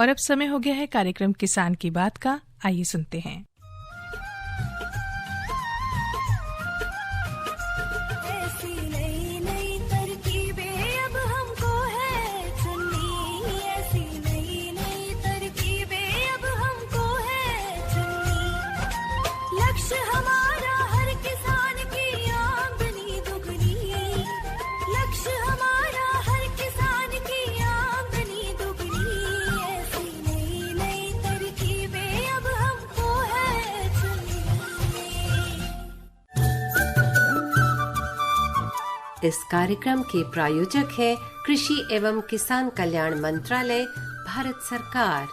और अब समय हो गया है कार्यक्रम किसान की बात का। आइए सुनते हैं। इस कार्यक्रम के प्रायोजक है कृषि एवं किसान कल्याण मंत्रालय, भारत सरकार।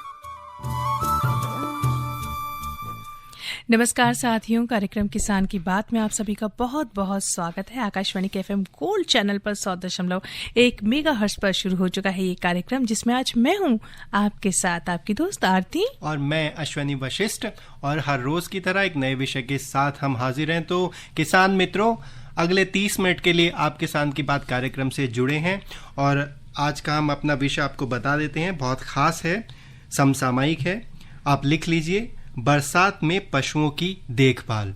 नमस्कार साथियों, कार्यक्रम किसान की बात में आप सभी का बहुत बहुत स्वागत है। आकाशवाणी के FM गोल्ड चैनल पर 100.1 मेगाहर्ट्ज पर शुरू हो चुका है ये कार्यक्रम, जिसमें आज मैं हूँ आपके साथ, आपकी दोस्त आरती और मैं अश्वनी वशिष्ठ। और हर रोज की तरह एक नए विषय के साथ हम हाजिर हैं। तो किसान मित्रों, अगले 30 मिनट के लिए आप किसान की बात कार्यक्रम से जुड़े हैं और आज का हम अपना विषय आपको बता देते हैं। बहुत खास है, समसामयिक है। आप लिख लीजिए, बरसात में पशुओं की देखभाल।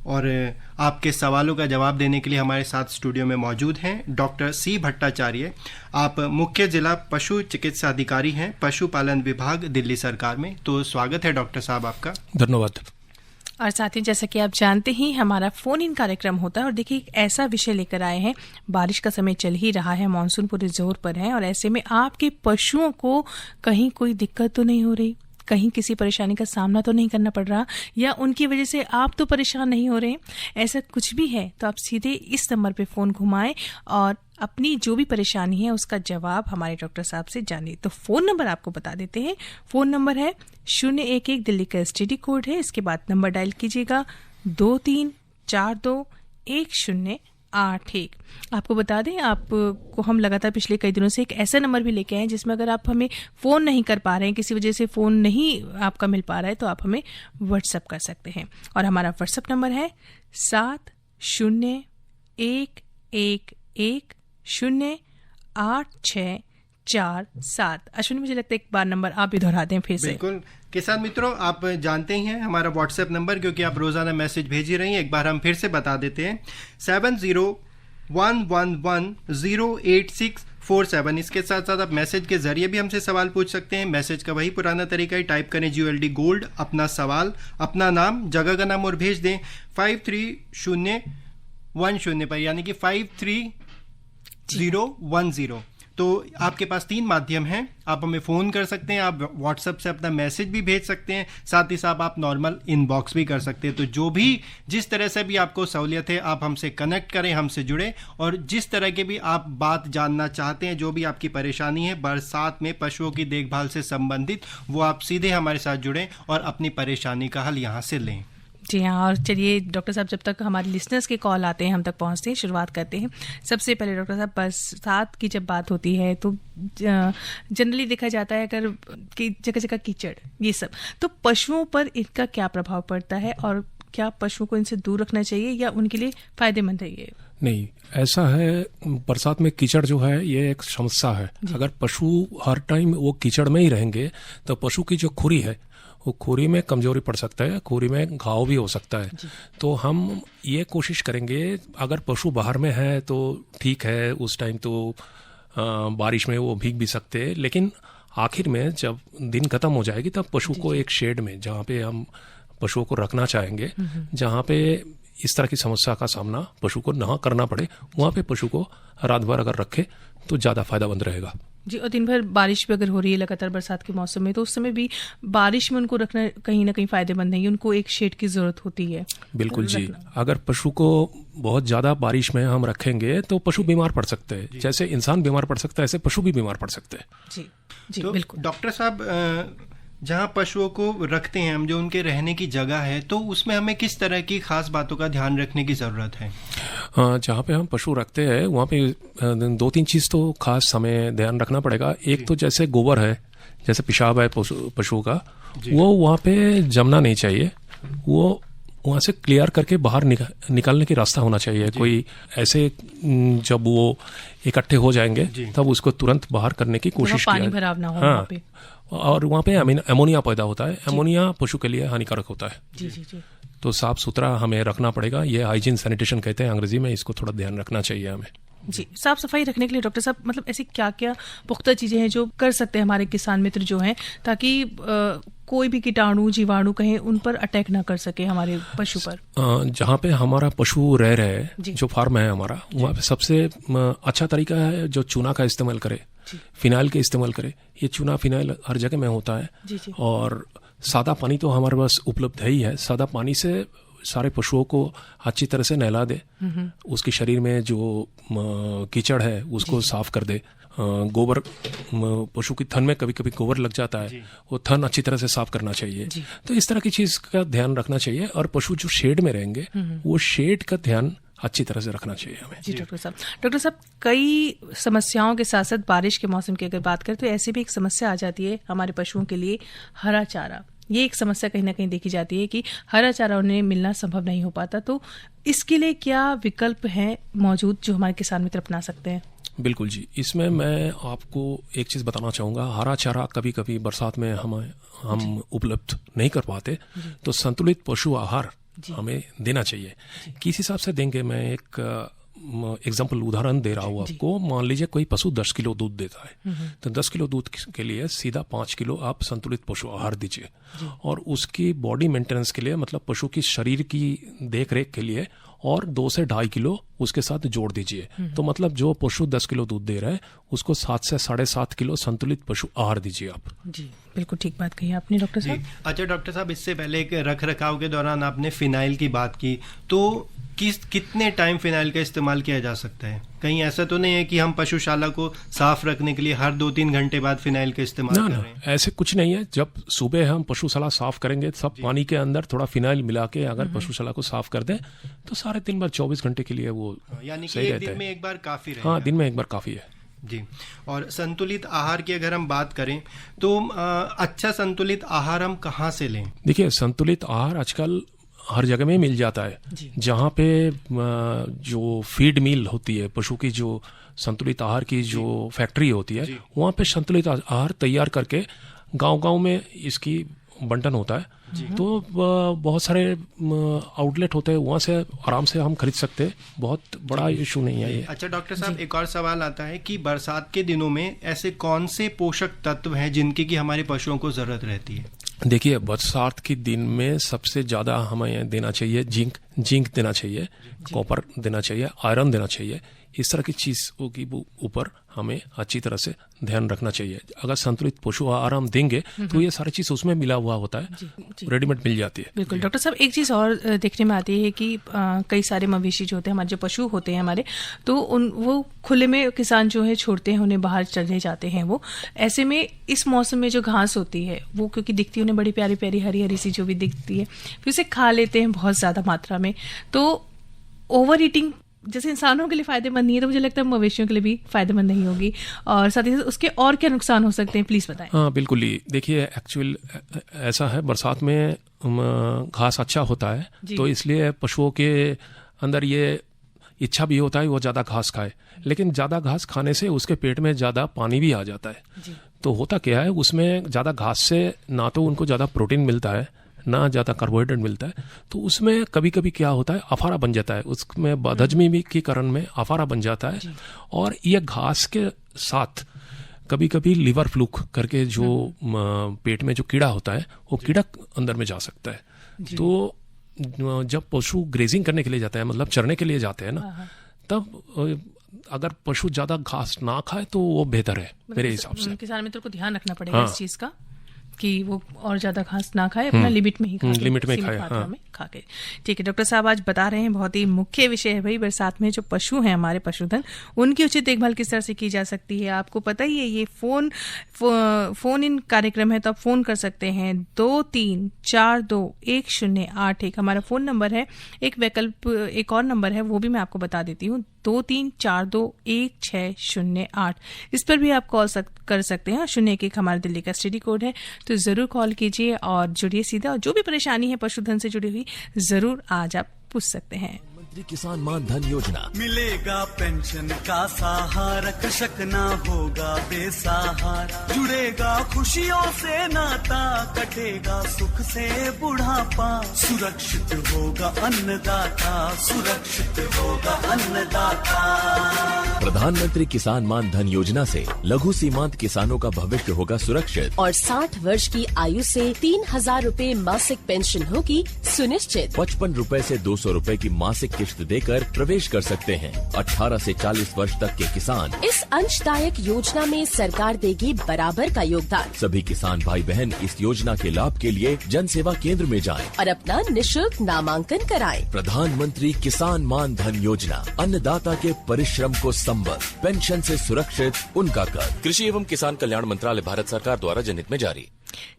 और आपके सवालों का जवाब देने के लिए हमारे साथ स्टूडियो में मौजूद हैं डॉक्टर सी भट्टाचार्य। आप मुख्य जिला पशु चिकित्सा अधिकारी हैं, पशुपालन विभाग, दिल्ली सरकार में। तो स्वागत है डॉक्टर साहब आपका। धन्यवाद। और साथ ही जैसा कि आप जानते ही हमारा फोन इन कार्यक्रम होता है और देखिए एक ऐसा विषय लेकर आए हैं। बारिश का समय चल ही रहा है, मानसून पूरे जोर पर है और ऐसे में आपके पशुओं को कहीं कोई दिक्कत तो नहीं हो रही, कहीं किसी परेशानी का सामना तो नहीं करना पड़ रहा, या उनकी वजह से आप तो परेशान नहीं हो रहे, ऐसा कुछ भी है तो आप सीधे इस नंबर पे फ़ोन घुमाएं और अपनी जो भी परेशानी है उसका जवाब हमारे डॉक्टर साहब से जानिए। तो फ़ोन नंबर आपको बता देते हैं। फ़ोन नंबर है 011, दिल्ली का STD कोड है। इसके बाद नंबर डायल कीजिएगा 23421081। आपको बता दें, आपको हम लगातार पिछले कई दिनों से एक ऐसा नंबर भी लेके आए हैं जिसमें अगर आप हमें फ़ोन नहीं कर पा रहे हैं, किसी वजह से फ़ोन नहीं आपका मिल पा रहा है, तो आप हमें व्हाट्सएप कर सकते हैं। और हमारा व्हाट्सएप नंबर है 7011108647। अश्विनी, मुझे लगता है एक बार नंबर आप भी दोहरा दें फिर से। बिल्कुल किसान मित्रों, आप जानते ही हैं हमारा व्हाट्सएप नंबर, क्योंकि आप रोजाना मैसेज भेज ही रही हैं। एक बार हम फिर से बता देते हैं, 7011108647। इसके साथ साथ आप मैसेज के जरिए भी हमसे सवाल पूछ सकते हैं। मैसेज का वही पुराना तरीका है, टाइप करें GOLD गोल्ड, अपना सवाल, अपना नाम, जगह का नाम और भेज दें 53010 पर, यानी कि 53010। तो आपके पास 3 माध्यम हैं। आप हमें फ़ोन कर सकते हैं, आप व्हाट्सएप से अपना मैसेज भी भेज सकते हैं, साथ ही साथ आप नॉर्मल इनबॉक्स भी कर सकते हैं। तो जो भी जिस तरह से भी आपको सहूलियत है, आप हमसे कनेक्ट करें, हमसे जुड़े, और जिस तरह के भी आप बात जानना चाहते हैं, जो भी आपकी परेशानी है बरसात में पशुओं की देखभाल से संबंधित, वो आप सीधे हमारे साथ जुड़ें और अपनी परेशानी का हल यहाँ से लें। जी हाँ, और चलिए डॉक्टर साहब, जब तक हमारे लिसनर्स के कॉल आते हैं, हम तक पहुंचते हैं, शुरुआत करते हैं। सबसे पहले डॉक्टर साहब, बरसात की जब बात होती है तो जनरली देखा जाता है अगर कि जगह जगह कीचड़, ये सब, तो पशुओं पर इनका क्या प्रभाव पड़ता है और क्या पशुओं को इनसे दूर रखना चाहिए या उनके लिए फायदेमंद है ये? नहीं, ऐसा है, बरसात में कीचड़ जो है ये एक समस्या है। अगर पशु हर टाइम वो कीचड़ में ही रहेंगे तो पशु की जो खुरी है वो खुरी में कमजोरी पड़ सकता है, खुरी में घाव भी हो सकता है। तो हम ये कोशिश करेंगे, अगर पशु बाहर में है तो ठीक है, उस टाइम तो बारिश में वो भीग भी सकते हैं, लेकिन आखिर में जब दिन खत्म हो जाएगी तब पशु को एक शेड में, जहाँ पे हम पशुओं को रखना चाहेंगे, जहाँ पे इस तरह की समस्या का सामना पशु को ना करना पड़े, वहाँ पे पशु को रात भर अगर रखे तो ज़्यादा फायदेमंद रहेगा। जी, और दिन भर बारिश भी अगर हो रही है लगातार बरसात के मौसम में, तो उस समय भी बारिश में उनको रखना कहीं ना कहीं फायदेमंद नहीं है, उनको एक शेड की जरूरत होती है। बिल्कुल जी, अगर पशु को बहुत ज्यादा बारिश में हम रखेंगे तो पशु बीमार पड़ सकते हैं। जैसे इंसान बीमार पड़ सकता है, ऐसे पशु भी बीमार पड़ सकते हैं। जी जी, तो बिल्कुल। डॉक्टर साहब, जहाँ पशुओं को रखते हैं हम, जो उनके रहने की जगह है, तो उसमें हमें किस तरह की खास बातों का ध्यान रखने की जरूरत है? जहाँ पे हम पशु रखते हैं वहाँ पे 2-3 चीज तो खास हमें ध्यान रखना पड़ेगा। एक तो जैसे गोबर है, जैसे पेशाब है पशु का, वो वहाँ पे जमना नहीं चाहिए। वो वहाँ से क्लियर करके बाहर निकालने की रास्ता होना चाहिए। कोई ऐसे जब वो इकट्ठे हो जाएंगे तब उसको तुरंत बाहर करने की कोशिश पानी भराव ना हो। हाँ, और वहाँ पे अमोनिया पैदा होता है। अमोनिया पशु के लिए हानिकारक होता है। जी जी जी। तो साफ सुथरा हमें रखना पड़ेगा। ये हाइजीन सैनिटेशन कहते हैं अंग्रेजी में, इसको थोड़ा ध्यान रखना चाहिए हमें। जी, साफ सफाई रखने के लिए डॉक्टर साहब मतलब ऐसी क्या क्या पुख्ता चीजें हैं जो कर सकते हैं हमारे किसान मित्र जो हैं, ताकि कोई भी कीटाणु जीवाणु कहीं उन पर अटैक ना कर सके हमारे पशु पर? जहाँ पे हमारा पशु रह रहे हैं, जो फार्म है हमारा, वहाँ पे सबसे अच्छा तरीका है जो चूना का इस्तेमाल करे, फिनाइल का इस्तेमाल करे। ये चूना फिनाइल हर जगह में होता है। और सादा पानी तो हमारे पास उपलब्ध है ही है। सादा पानी से सारे पशुओं को अच्छी तरह से नहला दे, उसके शरीर में जो कीचड़ है उसको साफ कर दे। गोबर, पशु की थन में कभी कभी गोबर लग जाता है, वो थन अच्छी तरह से साफ करना चाहिए। तो इस तरह की चीज का ध्यान रखना चाहिए। और पशु जो शेड में रहेंगे वो शेड का ध्यान अच्छी तरह से रखना चाहिए हमें। जी डॉक्टर साहब कई समस्याओं के साथ साथ बारिश के मौसम की अगर बात करें तो ऐसी भी एक समस्या आ जाती है हमारे पशुओं के लिए, हरा चारा। ये एक समस्या कहीं ना कहीं देखी जाती है कि हरा चारा उन्हें मिलना संभव नहीं हो पाता। तो इसके लिए क्या विकल्प हैं मौजूद जो हमारे किसान मित्र अपना सकते हैं? बिल्कुल जी, इसमें मैं आपको एक चीज बताना चाहूंगा। हरा चारा कभी कभी बरसात में हम उपलब्ध नहीं कर पाते, तो संतुलित पशु आहार हमें देना चाहिए। किस हिसाब से देंगे, मैं एक एग्जाम्पल उदाहरण दे रहा हूँ आपको। मान लीजिए कोई पशु 10 किलो दूध देता है, तो 10 किलो दूध के लिए सीधा 5 किलो आप संतुलित पशु आहार दीजिए। और उसकी बॉडी मेंटेनेंस के लिए, मतलब पशु की शरीर की देख रेख के लिए और 2 से 2.5 किलो उसके साथ जोड़ दीजिए। तो मतलब जो पशु 10 किलो दूध दे रहा है उसको 7 से 7.5 किलो संतुलित पशु आहार दीजिए आप। जी बिल्कुल ठीक बात कही आपने डॉक्टर साहब। अच्छा डॉक्टर साहब, इससे पहले एक रख रखाव के दौरान आपने फिनाइल की बात की, तो कितने टाइम फिनाइल का इस्तेमाल किया जा सकता है? कहीं ऐसा तो नहीं है कि हम पशुशाला को साफ रखने के लिए हर 2-3 घंटे बाद फिनाइल का इस्तेमाल कर रहे हैं? ऐसे कुछ नहीं है। जब सुबह हम पशुशाला साफ करेंगे, सब पानी के अंदर थोड़ा फिनाइल मिला के अगर पशुशाला को साफ कर दें तो सारे दिन भर 24 घंटे के लिए वो यानी कि एक दिन में एक बार काफी रहेगा। हाँ, दिन में एक बार काफी है जी। और संतुलित आहार की अगर हम बात करें तो अच्छा संतुलित आहार हम कहाँ से लें? देखिए, संतुलित आहार आजकल हर जगह में मिल जाता है। जहाँ पे जो फीड मिल होती है, पशु की जो संतुलित आहार की जो फैक्ट्री होती है, वहाँ पे संतुलित आहार तैयार करके गांव-गांव में इसकी बंटन होता है। तो बहुत सारे आउटलेट होते हैं, वहाँ से आराम से हम खरीद सकते हैं। बहुत बड़ा इशू नहीं है ये। अच्छा डॉक्टर साहब, एक और सवाल आता है कि बरसात के दिनों में ऐसे कौन से पोषक तत्व हैं जिनकी कि हमारे पशुओं को जरूरत रहती है? देखिए, बरसात के दिन में सबसे ज्यादा हमें देना चाहिए जिंक देना चाहिए, कॉपर देना चाहिए, आयरन देना चाहिए। इस तरह की चीजों के ऊपर हमें अच्छी तरह से ध्यान रखना चाहिए। अगर संतुलित पशु आहार हम देंगे तो ये सारी चीज उसमें मिला हुआ होता है, रेडीमेड मिल जाती है। बिल्कुल डॉक्टर साहब, एक चीज और देखने में आती है कि कई सारे मवेशी जो होते हैं, हमारे जो पशु होते हैं हमारे, तो वो खुले में किसान जो है छोड़ते हैं, उन्हें बाहर चले जाते हैं। वो ऐसे में इस मौसम में जो घास होती है वो क्योंकि दिखती है उन्हें बड़ी प्यारी प्यारी हरी हरी सी जो भी दिखती है, फिर उसे खा लेते हैं बहुत ज्यादा मात्रा में। तो ओवर ईटिंग जैसे इंसानों के लिए फायदेमंद नहीं है, तो मुझे लगता है मवेशियों के लिए भी फायदेमंद नहीं होगी। और साथ ही साथ उसके और क्या नुकसान हो सकते हैं, प्लीज बताएं। हाँ बिल्कुल ही। देखिए, एक्चुअल ऐसा है, बरसात में घास अच्छा होता है, तो इसलिए पशुओं के अंदर ये इच्छा भी होता है वो ज्यादा घास खाए। लेकिन ज्यादा घास खाने से उसके पेट में ज्यादा पानी भी आ जाता है। तो होता क्या है, उसमें ज्यादा घास से ना तो उनको ज्यादा प्रोटीन मिलता है, ना ज्यादा कार्बोहाइड्रेट मिलता है। तो उसमें कभी कभी क्या होता है, अफारा बन जाता है, उसमें बदहजमी के कारण में अफारा बन जाता है। और ये घास के साथ कभी कभी लिवर फ्लूक करके जो पेट में जो कीड़ा होता है, वो कीड़ा अंदर में जा सकता है। तो जब पशु ग्रेजिंग करने के लिए जाते हैं, मतलब चरने के लिए जाते हैं ना, तब अगर पशु ज्यादा घास ना खाए तो वो बेहतर है मेरे हिसाब से। किसान मित्र को ध्यान रखना पड़ेगा इस चीज का कि वो और ज्यादा घास ना खाए, अपना लिमिट में ही खाए, लिमिट में खाए, हाँ। में खा के। ठीक है डॉक्टर साहब, आज बता रहे हैं बहुत ही मुख्य विषय है भाई, बरसात में जो पशु हैं हमारे पशुधन, उनकी उचित देखभाल किस तरह से की जा सकती है। आपको पता ही है ये फोन इन कार्यक्रम है, तो आप फोन कर सकते हैं 23421081 हमारा फोन नंबर है। एक वैकल्प एक और नंबर है, वो भी मैं आपको बता देती हूँ, 23421608। इस पर भी आप कॉल कर सकते हैं। 01 हमारे दिल्ली का स्टडी कोड है, तो ज़रूर कॉल कीजिए और जुड़िए सीधा। और जो भी परेशानी है पशुधन से जुड़ी हुई, ज़रूर आज आप पूछ सकते हैं। किसान मान धन योजना मिलेगा पेंशन का सहारा, कृषक ना होगा बेसहारा, जुड़ेगा खुशियों से नाता, कटेगा सुख से बुढ़ापा, सुरक्षित होगा अन्नदाता, सुरक्षित होगा अन्नदाता। प्रधानमंत्री किसान मान धन योजना से लघु सीमांत किसानों का भविष्य होगा सुरक्षित और 60 वर्ष की आयु से 3,000 रूपए मासिक पेंशन होगी सुनिश्चित। 55 रूपए से 200 रूपए की मासिक किश्त देकर प्रवेश कर सकते हैं। 18 से 40 वर्ष तक के किसान इस अंशदायक योजना में सरकार देगी बराबर का योगदान। सभी किसान भाई बहन इस योजना के लाभ के लिए जन सेवा केंद्र में जाएं और अपना निशुल्क नामांकन कराएं। प्रधानमंत्री किसान मान धन योजना, अन्नदाता के परिश्रम को संबल, पेंशन से सुरक्षित उनका कर। कृषि एवं किसान कल्याण मंत्रालय, भारत सरकार द्वारा जनहित में जारी।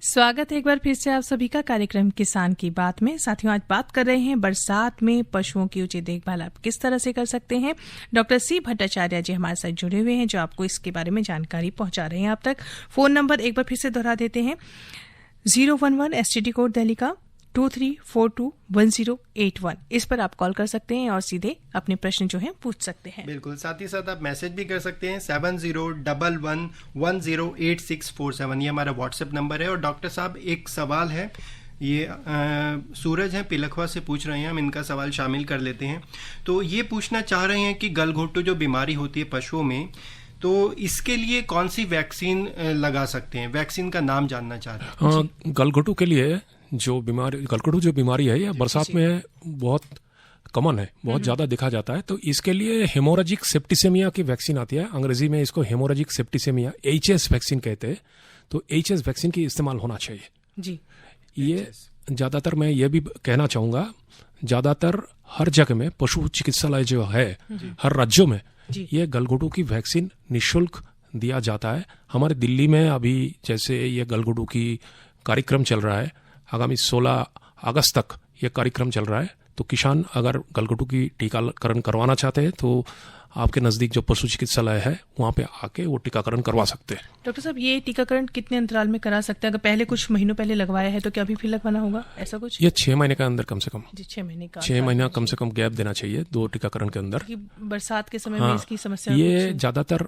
स्वागत है एक बार फिर से आप सभी का कार्यक्रम किसान की बात में। साथियों, आज बात कर रहे हैं बरसात में पशुओं की उचित देखभाल आप किस तरह से कर सकते हैं। डॉक्टर सी भट्टाचार्य जी हमारे साथ जुड़े हुए हैं, जो आपको इसके बारे में जानकारी पहुंचा रहे हैं। अब तक फोन नंबर एक बार फिर से दोहरा देते हैं, 011 STD कोड दिल्ली का 23421081। इस पर आप कॉल कर सकते हैं और सीधे अपने प्रश्न जो है पूछ सकते हैं। बिल्कुल, साथ ही साथ आप मैसेज भी कर सकते हैं। 7011108647 ये हमारा व्हाट्सएप नंबर है। और डॉक्टर साहब, एक सवाल है, ये सूरज है पिलखवा से पूछ रहे हैं, हम इनका सवाल शामिल कर लेते हैं। तो ये पूछना चाह रहे हैं कि गलघोटू जो बीमारी होती है पशुओं में, तो इसके लिए कौन सी वैक्सीन लगा सकते हैं? वैक्सीन का नाम जानना चाह रहे हैं। गलघोटू के लिए गलघोटू जो बीमारी है, यह बरसात में बहुत कॉमन है, बहुत ज्यादा देखा जाता है। तो इसके लिए हेमोरेजिक सेप्टिसेमिया की वैक्सीन आती है, अंग्रेजी में इसको हेमोरेजिक सेप्टिसेमिया HS वैक्सीन कहते हैं। तो HS वैक्सीन की इस्तेमाल होना चाहिए जी। ये ज्यादातर, मैं ये भी कहना चाहूंगा, ज्यादातर हर जगह में पशु चिकित्सालय जो है हर राज्यों में ये गलघोटू की वैक्सीन निःशुल्क दिया जाता है। हमारे दिल्ली में अभी जैसे ये गलघोटू की कार्यक्रम चल रहा है, आगामी 16 अगस्त तक ये कार्यक्रम चल रहा है। तो किसान अगर गलघोटू की टीकाकरण करवाना चाहते हैं तो आपके नजदीक जो पशु चिकित्सालय है वहाँ पे आके वो टीकाकरण करवा सकते हैं। डॉक्टर साहब, ये टीकाकरण कितने अंतराल में करा सकते हैं? अगर पहले कुछ महीनों पहले लगवाया है तो क्या अभी फिर लगवाना होगा, ऐसा कुछ? ये 6 महीने के अंदर कम से कम 6 महीना कम से कम गैप देना चाहिए 2 टीकाकरण के अंदर। बरसात के समय में इसकी समस्या, ये ज्यादातर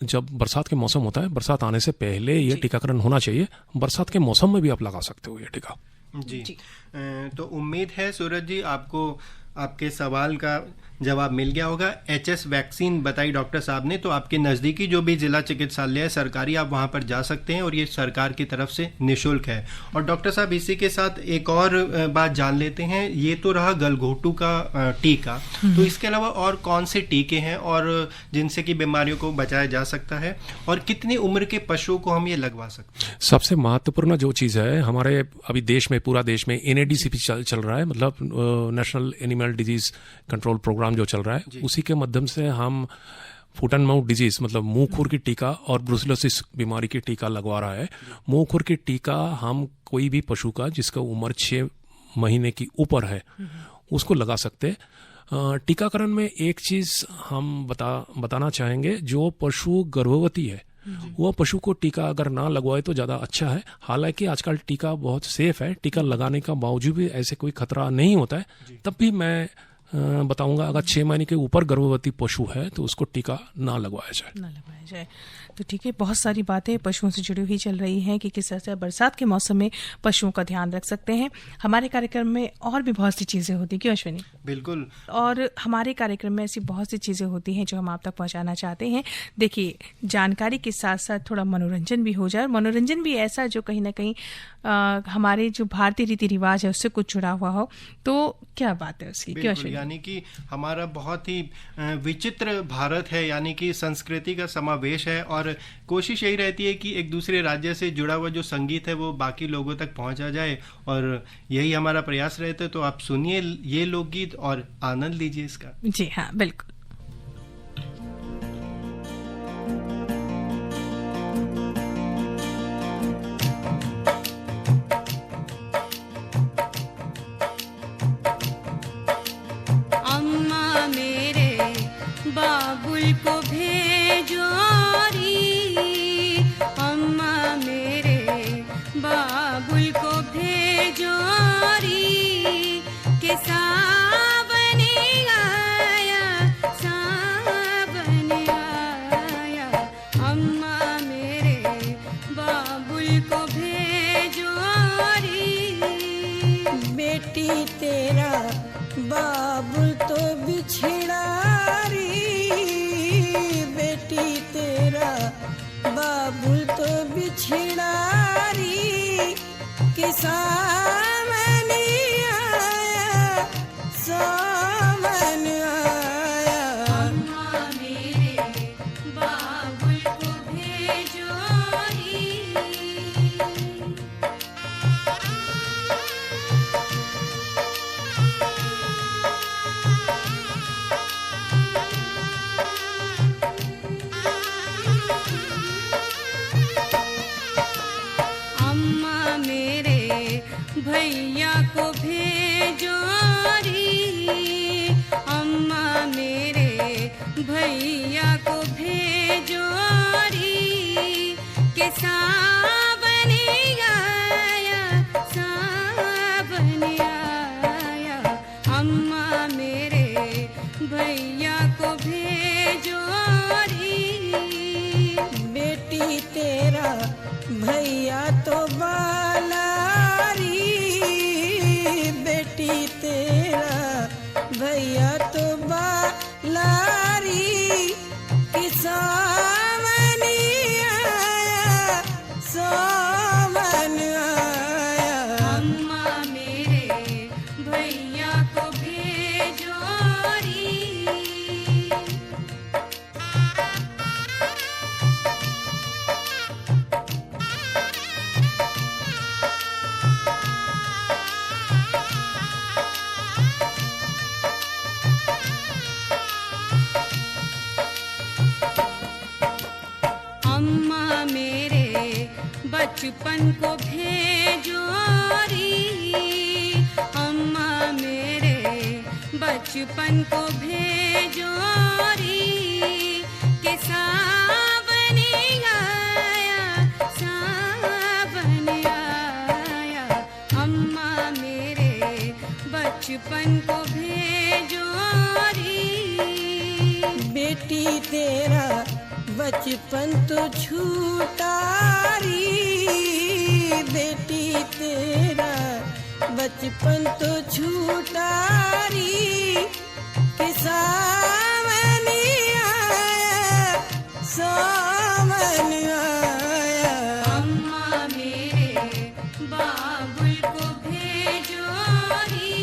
जब बरसात के मौसम होता है, बरसात आने से पहले ये टीकाकरण होना चाहिए। बरसात के मौसम में भी आप लगा सकते हो ये टीका जी। तो उम्मीद है सूरज जी आपको आपके सवाल का जवाब मिल गया होगा। HS वैक्सीन बताई डॉक्टर साहब ने, तो आपके नज़दीकी जो भी जिला चिकित्सालय है सरकारी, आप वहां पर जा सकते हैं और ये सरकार की तरफ से निःशुल्क है। और डॉक्टर साहब, इसी के साथ एक और बात जान लेते हैं। ये तो रहा गलघोटू का टीका, तो इसके अलावा और कौन से टीके हैं और जिनसे कि बीमारियों को बचाया जा सकता है, और कितनी उम्र के पशुओं को हम ये लगवा सकते हैं? सबसे महत्वपूर्ण जो चीज़ है, हमारे अभी देश में, पूरा देश में NADCP चल रहा है, मतलब national animal disease control program जो चल रहा है, उसी के माध्यम से हम फुट एंड माउथ डिजीज मतलब मुंह खुर की टीका और ब्रुसेलोसिस बीमारी की टीका लगवा रहा है। मुंह खुर की टीका हम कोई भी पशु का जिसका उम्र 6 महीने की ऊपर है उसको लगा सकते। टीकाकरण में एक चीज हम बताना चाहेंगे, जो पशु गर्भवती है वो पशु को टीका अगर ना लगवाए तो ज्यादा अच्छा है। हालांकि आजकल टीका बहुत सेफ है, टीका लगाने का बावजूद भी ऐसे कोई खतरा नहीं होता है। तब भी मैं बताऊंगा, अगर 6 महीने के ऊपर गर्भवती पशु है तो उसको टीका ना लगवाया जाए। तो ठीक है, बहुत सारी बातें पशुओं से जुड़ी हुई चल रही हैं कि किस तरह से बरसात के मौसम में पशुओं का ध्यान रख सकते हैं। हमारे कार्यक्रम में और भी बहुत सी चीजें होती हैं, क्यों अश्विनी? बिल्कुल। और हमारे कार्यक्रम में ऐसी बहुत सी चीजें होती हैं जो हम आप तक पहुंचाना चाहते हैं। देखिए, जानकारी के साथ साथ थोड़ा मनोरंजन भी हो जाए, मनोरंजन भी ऐसा जो कहीं ना कहीं हमारे जो भारतीय रीति रिवाज है उससे कुछ जुड़ा हुआ हो, तो क्या बात है उसकी, क्यों अश्विनी? यानी कि हमारा बहुत ही विचित्र भारत है, यानी कि संस्कृति का समावेश है, और कोशिश यही रहती है कि एक दूसरे राज्य से जुड़ा हुआ जो संगीत है वो बाकी लोगों तक पहुंचा जाए, और यही हमारा प्रयास रहता है। तो आप सुनिए ये लोकगीत और आनंद लीजिए इसका। जी हाँ, बिल्कुल। अम्मा मेरे बाबुल को भेजो री, अम्मा मेरे बाबुल को भेजो री, के सावन आया, सावन आया, अम्मा मेरे बाबुल को भेजो री। बेटी तेरा बाबुल तो बिछड़ा री, बेटी तेरा बाबुल तो बिछड़ा री, के सावन आया, सावन आया, अम्मा मेरे बाबुल को भेजो री। अम्मा मेरे भैया को भेजो री, अम्मा मेरे भैया को भेजो री, के सावन आया, सावन आया, अम्मा मेरे भैया को भेजो री। बेटी तेरा भैया तो बाला री, बेटी तेरा भैया तो बाला री, कि सावन आया, सावन आया, अम्मा मेरे भैया को भेजो री। अम्मा मेरे बचपन को भेजो री, अम्मा मेरे बचपन को भेजो री, के सावन आया, सावन आया, अम्मा मेरे बचपन को भेजो री। बेटी तेरा बचपन तो छूटा री, बेटी तेरा बचपन तो छूटा री, के सावन आया, सावन आया, अम्मा मेरे बाबुल को भेजो री।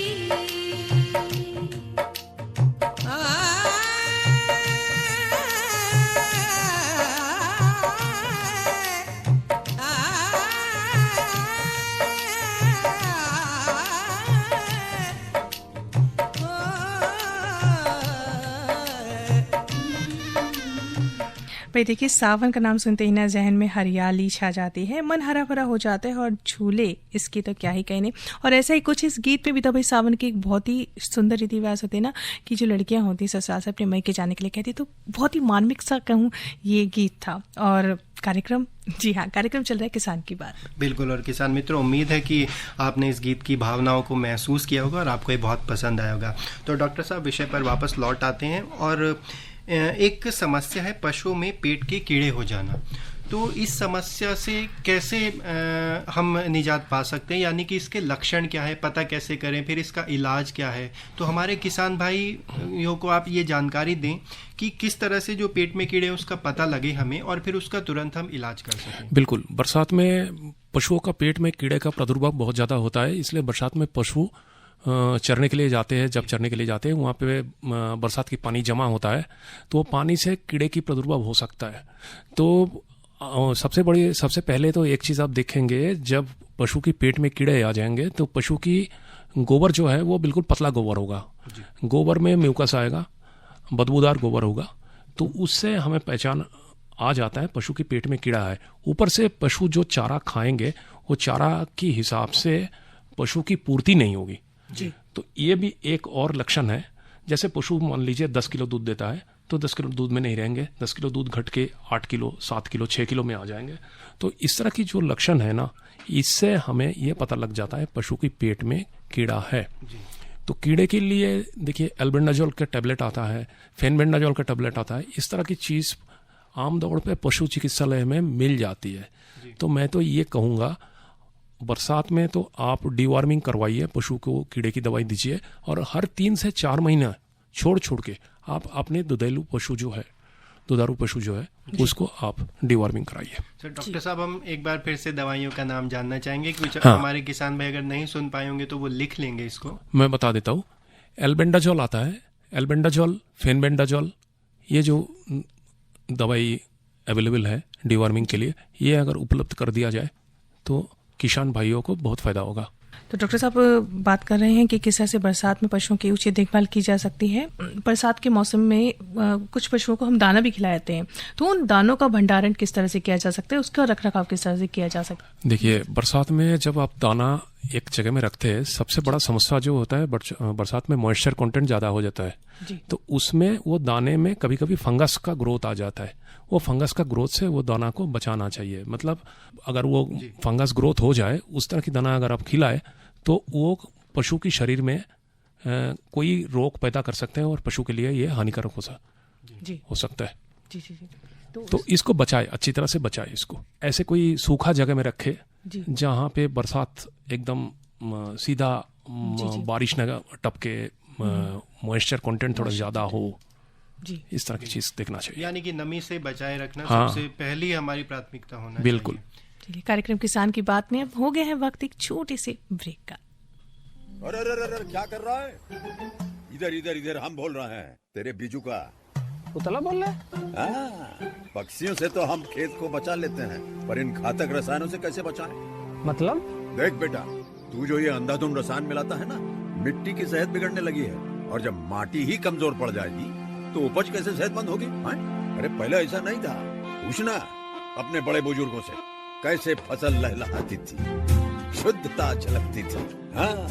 भाई देखिए, सावन का नाम सुनते ही ना जहन में हरियाली छा जाती है, मन हरा भरा हो जाता है, और झूले इसकी तो क्या ही कहने। और ऐसा ही कुछ इस गीत में भी था भाई। सावन की एक बहुत ही सुंदर रीति रिवाज होते हैं ना, कि जो लड़कियां होती ससुराल से अपने मैके जाने के लिए कहती, तो बहुत ही मार्मिक सा कहूँ ये गीत था। और कार्यक्रम, जी हाँ, कार्यक्रम चल रहा है किसान की बात। बिल्कुल। और किसान मित्रों, उम्मीद है कि आपने इस गीत की भावनाओं को महसूस किया होगा और आपको ये बहुत पसंद आया होगा। तो डॉक्टर साहब, विषय पर वापस लौट आते हैं। और एक समस्या है पशुओं में पेट के कीड़े हो जाना। तो इस समस्या से कैसे हम निजात पा सकते हैं, यानी कि इसके लक्षण क्या है, पता कैसे करें, फिर इसका इलाज क्या है। तो हमारे किसान भाइयों को आप ये जानकारी दें कि किस तरह से जो पेट में कीड़े हैं उसका पता लगे हमें, और फिर उसका तुरंत हम इलाज कर सकें। बिल्कुल। बरसात में पशुओं का पेट में कीड़े का प्रादुर्भाव बहुत ज़्यादा होता है, इसलिए बरसात में पशु चरने के लिए जाते हैं। जब चरने के लिए जाते हैं वहाँ पे बरसात की पानी जमा होता है, तो वो पानी से कीड़े की प्रादुर्भाव हो सकता है। तो सबसे पहले तो एक चीज़ आप देखेंगे, जब पशु की पेट में कीड़े आ जाएंगे तो पशु की गोबर जो है वो बिल्कुल पतला गोबर होगा। गोबर में म्यूकस आएगा, बदबूदार गोबर होगा, तो उससे हमें पहचान आ जाता है पशु के पेट में कीड़ा है। ऊपर से पशु जो चारा खाएंगे वो चारा के हिसाब से पशु की पूर्ति नहीं होगी जी। तो ये भी एक और लक्षण है। जैसे पशु मान लीजिए 10 किलो दूध देता है, तो 10 किलो दूध में नहीं रहेंगे, 10 किलो दूध घट के 8 किलो 7 किलो 6 किलो में आ जाएंगे। तो इस तरह की जो लक्षण है ना, इससे हमें ये पता लग जाता है पशु के पेट में कीड़ा है। तो कीड़े के लिए देखिए एल्बेंडाजोल का टैबलेट आता है, फेनबेंडाजोल का टैबलेट आता है, इस तरह की चीज़ आमतौर पे पशु चिकित्सालय में मिल जाती है। तो मैं तो ये कहूँगा बरसात में तो आप डीवार्मिंग करवाइए, पशु को कीड़े की दवाई दीजिए, और हर 3 से 4 महीना छोड़ के आप अपने दुधारू पशु जो है उसको आप डीवार्मिंग कराइए। सर डॉक्टर साहब, हम एक बार फिर से दवाइयों का नाम जानना चाहेंगे, कुछ हाँ। हमारे किसान भाई अगर नहीं सुन पाए होंगे तो वो लिख लेंगे इसको। मैं बता देता हूँ, एल्बेंडाजोल आता है, एल्बेंडाजोल, फेनबेंडाजोल, ये जो दवाई अवेलेबल है डीवार्मिंग के लिए, ये अगर उपलब्ध कर दिया जाए तो किसान भाइयों को बहुत फायदा होगा। तो डॉक्टर साहब बात कर रहे हैं कि किस तरह से बरसात में पशुओं की उचित देखभाल की जा सकती है। बरसात के मौसम में कुछ पशुओं को हम दाना भी खिलाते हैं, तो उन दानों का भंडारण किस तरह से किया जा सकता है, उसका रखरखाव किस तरह से किया जा सकता है? देखिए, बरसात में जब आप दाना एक जगह में रखते हैं, सबसे बड़ा समस्या जो होता है बरसात में मॉइस्चर कंटेंट ज़्यादा हो जाता है। तो उसमें वो दाने में कभी कभी फंगस का ग्रोथ आ जाता है। वो फंगस का ग्रोथ से वो दाना को बचाना चाहिए। मतलब अगर वो फंगस ग्रोथ हो जाए, उस तरह की दाना अगर आप खिलाए तो वो पशु के शरीर में कोई रोग पैदा कर सकते हैं और पशु के लिए ये हानिकारक हो सकता है। तो इसको बचाए, अच्छी तरह से बचाए इसको। ऐसे कोई सूखा जगह में रखे जहाँ पे बरसात एकदम सीधा बारिश न टपके, मॉइस्चर कंटेंट थोड़ा ज्यादा हो, इस तरह की चीज देखना चाहिए। यानी कि नमी से बचाए रखना हाँ। सबसे पहली हमारी प्राथमिकता होना बिल्कुल। चलिए, कार्यक्रम किसान की बात में अब हो गया है वक्त एक छोटे से ब्रेक का। अरे अरे अरे क्या कर रहा है? इधर इधर इधर, हम बोल रहे हैं तेरे बीजू का। उतला बोल रहा है? हाँ, पक्षियों से तो हम खेत को बचा लेते हैं, पर इन घातक रसायनों से कैसे बचाएं? मतलब? देख बेटा, तू जो ये अंधाधुंध रसायन मिलाता है ना, मिट्टी की सेहत बिगड़ने लगी है। और जब माटी ही कमजोर पड़ जाएगी तो उपज कैसे सेहतमंद होगी? अरे पहले ऐसा नहीं था। पूछना अपने बड़े बुजुर्गों से, कैसे फसल लहलहाती थी, शुद्धता झलकती थी। हाँ,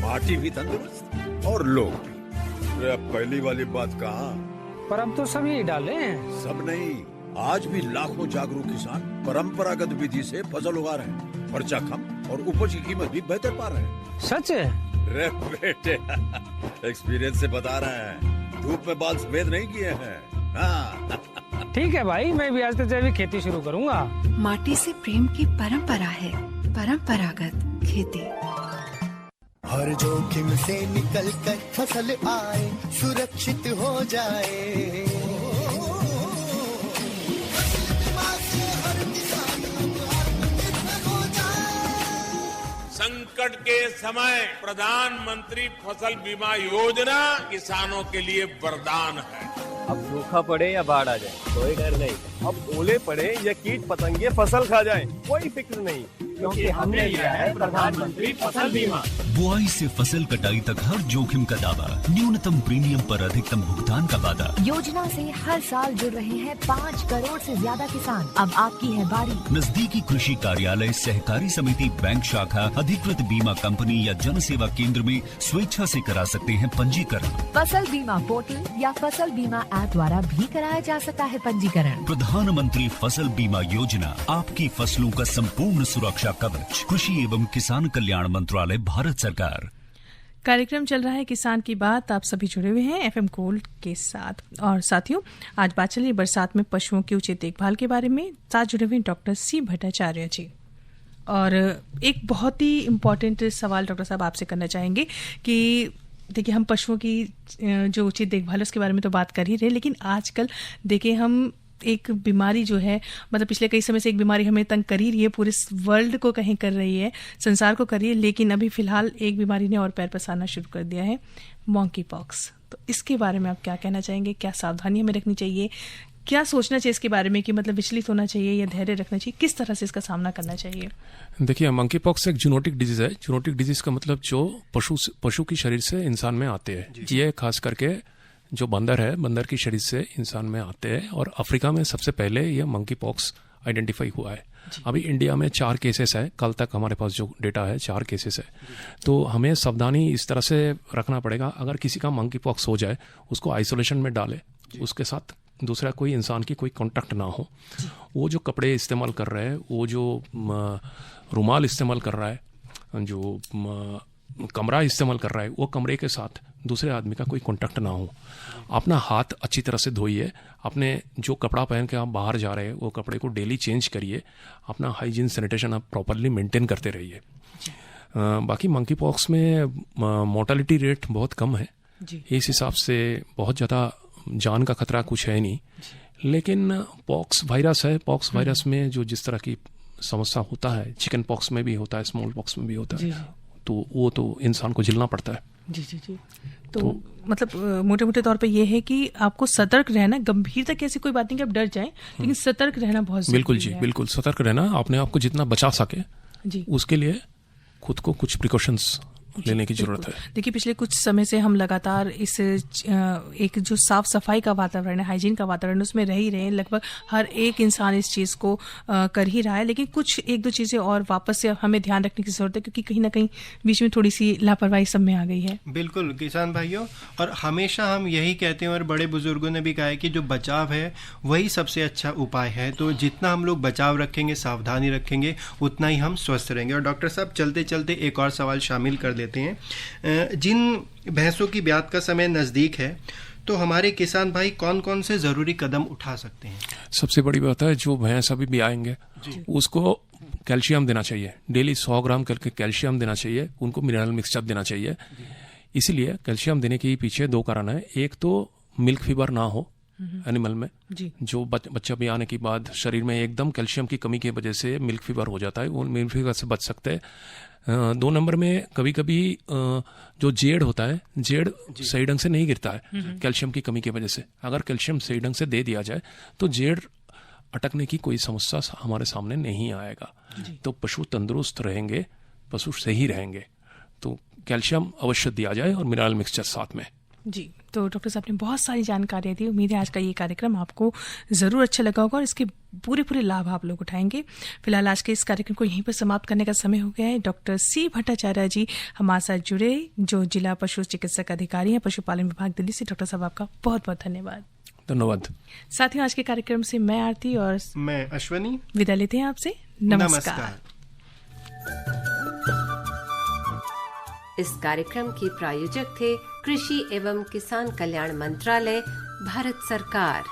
माटी भी तंदुरुस्त और लोग भी। अब पहली वाली बात कहाँ? पर अब तो सब यही डाले हैं। सब नहीं, आज भी लाखों जागरूक किसान परंपरागत विधि से फसल उगा रहे हैं। खर्चा कम और उपज की कीमत भी बेहतर पा रहे हैं। सच है? रे बेटे, एक्सपीरियंस से बता रहे हैं, धूप में बाल सफेद नहीं किए हैं। हाँ। ठीक है भाई, मैं भी आज से जैविक खेती शुरू करूंगा। माटी से प्रेम की परंपरा है परंपरागत खेती। हर जोखिम से निकल कर फसल आए, सुरक्षित हो जाए। संकट के समय प्रधानमंत्री फसल बीमा योजना किसानों के लिए वरदान है। अब सूखा पड़े या बाढ़ आ जाए, कोई डर नहीं। अब ओले पड़े या कीट पतंगे फसल खा जाए, कोई फिक्र नहीं, क्योंकि हमने लिया है प्रधानमंत्री फसल बीमा। बुआई से फसल कटाई तक हर जोखिम का दावा, न्यूनतम प्रीमियम पर अधिकतम भुगतान का वादा। योजना से हर साल जुड़ रहे हैं 5 करोड़ से ज्यादा किसान। अब आपकी है बारी। नजदीकी कृषि कार्यालय, सहकारी समिति, बैंक शाखा, अधिकृत बीमा कंपनी या जन सेवा केंद्र में स्वेच्छा से करा सकते हैं पंजीकरण। फसल बीमा पोर्टल या फसल बीमा ऐप द्वारा भी कराया जा सकता है पंजीकरण। प्रधानमंत्री फसल बीमा योजना, आपकी फसलों का संपूर्ण सुरक्षा कवच। कृषि एवं किसान कल्याण मंत्रालय, भारत सरकार। कार्यक्रम चल रहा है किसान की बात। आप सभी जुड़े हुए हैं FM गोल्ड के साथ। और साथियों, आज बात चली बरसात में पशुओं की उचित देखभाल के बारे में। साथ जुड़े हुए डॉक्टर C भट्टाचार्य जी। और एक बहुत ही इम्पोर्टेंट सवाल डॉक्टर साहब आपसे करना चाहेंगे कि देखिए, हम पशुओं की जो उचित देखभाल उसके बारे में तो बात कर ही रहे, लेकिन आजकल देखिए हम एक बीमारी जो है, मतलब पिछले कई समय से एक बीमारी हमें तंग कर ही रही है, पूरे वर्ल्ड को कहीं कर रही है, संसार को कर रही है, लेकिन अभी फिलहाल एक बीमारी ने और पैर पसारना शुरू कर दिया है, मंकी पॉक्स। तो इसके बारे में आप क्या कहना चाहेंगे? क्या सावधानी हमें रखनी चाहिए? क्या सोचना चाहिए इसके बारे में कि मतलब विचलित होना चाहिए या धैर्य रखना चाहिए? किस तरह से इसका सामना करना चाहिए? देखिए, मंकी पॉक्स एक जूनोटिक डिजीज है। जूनोटिक डिजीज का मतलब जो पशु की शरीर से इंसान में आते हैं। ये खास करके जो बंदर है, बंदर की शरीर से इंसान में आते हैं। और अफ्रीका में सबसे पहले यह मंकी पॉक्स आइडेंटिफाई हुआ है। अभी इंडिया में 4 केसेस है, कल तक हमारे पास जो डेटा है 4 केसेस है। तो हमें सावधानी इस तरह से रखना पड़ेगा, अगर किसी का मंकी पॉक्स हो जाए उसको आइसोलेशन में डालें उसके साथ दूसरा कोई इंसान की कोई कांटेक्ट ना हो। वो जो कपड़े इस्तेमाल कर रहा है, वो जो रुमाल इस्तेमाल कर रहा है, जो कमरा इस्तेमाल कर रहा है, वो कमरे के साथ दूसरे आदमी का कोई कांटेक्ट ना हो। अपना हाथ अच्छी तरह से धोइए। अपने जो कपड़ा पहन के आप बाहर जा रहे हैं वो कपड़े को डेली चेंज करिए। अपना हाइजीन सैनिटेशन आप प्रॉपरली मेंटेन करते रहिए। बाकी मंकी पॉक्स में मोर्टेलिटी रेट बहुत कम है, इस हिसाब से बहुत ज़्यादा जान का खतरा कुछ है नहीं। लेकिन पॉक्स वायरस है, पॉक्स वायरस में जो जिस तरह की समस्या होता है, चिकन पॉक्स में भी होता है, स्मॉल पॉक्स में भी होता है, तो वो तो इंसान को झेलना पड़ता है। जी। तो मतलब मोटे मोटे तौर पे ये है कि आपको सतर्क रहना, गंभीरता की ऐसी कोई बात नहीं कि आप डर जाएं, लेकिन सतर्क रहना बहुत जरूरी है। बिल्कुल जी, बिल्कुल सतर्क रहना, अपने आप को जितना बचा सके जी, उसके लिए खुद को कुछ प्रिकॉशंस लेने की जरूरत है। देखिए, पिछले कुछ समय से हम लगातार इस एक जो साफ सफाई का वातावरण है, हाइजीन का वातावरण, उसमें रह ही रहे हैं। लगभग हर एक इंसान इस चीज़ को कर ही रहा है, लेकिन कुछ एक दो चीज़ें और वापस से हमें ध्यान रखने की जरूरत है, क्योंकि कहीं ना कहीं बीच में थोड़ी सी लापरवाही सब में आ गई है। बिल्कुल किसान भाइयों, और हमेशा हम यही कहते हैं और बड़े बुजुर्गों ने भी कहा है कि जो बचाव है वही सबसे अच्छा उपाय है। तो जितना हम लोग बचाव रखेंगे, सावधानी रखेंगे, उतना ही हम स्वस्थ रहेंगे। और डॉक्टर साहब, चलते चलते एक और सवाल शामिल कर देते हैं। जिन भैंसों की ब्यात का समय नज़दीक है, तो हमारे किसान भाई कौन कौन से ज़रूरी कदम उठा सकते हैं? सबसे बड़ी बात है, जो भैंस अभी भी आएंगे उसको कैल्शियम देना चाहिए। डेली 100 ग्राम करके कैल्शियम देना चाहिए, उनको मिनरल मिक्सचर देना चाहिए। इसीलिए कैल्शियम देने के पीछे दो कारण है। एक तो मिल्क फीवर ना हो एनिमल में, जो बच्चा भी आने के बाद शरीर में एकदम कैल्शियम की कमी की वजह से मिल्क फीवर हो जाता है, वो मिल्क फीवर से बच सकते हैं। 2 नंबर में कभी कभी जो जेड होता है, जेड सही ढंग से नहीं गिरता है कैल्शियम की कमी की वजह से। अगर कैल्शियम सही ढंग से दे दिया जाए तो जेड अटकने की कोई समस्या हमारे सामने नहीं आएगा। तो पशु तंदुरुस्त रहेंगे, पशु सही रहेंगे। तो कैल्शियम अवश्य दिया जाए और मिनरल मिक्सचर साथ में। जी, तो डॉक्टर साहब ने बहुत सारी जानकारियाँ दी। उम्मीद है आज का ये कार्यक्रम आपको ज़रूर अच्छा लगा होगा और इसके पूरे लाभ आप लोग उठाएंगे। फिलहाल आज के इस कार्यक्रम को यहीं पर समाप्त करने का समय हो गया है। डॉक्टर सी भट्टाचार्य जी हमारे साथ जुड़े, जो जिला पशु चिकित्सक अधिकारी हैं, पशुपालन विभाग दिल्ली से। डॉक्टर साहब, आपका बहुत बहुत धन्यवाद। धन्यवाद। साथियों, आज के कार्यक्रम से मैं आरती और मैं अश्वनी विदा लेते हैं आपसे। नमस्कार। इस कार्यक्रम के प्रायोजक थे कृषि एवं किसान कल्याण मंत्रालय, भारत सरकार।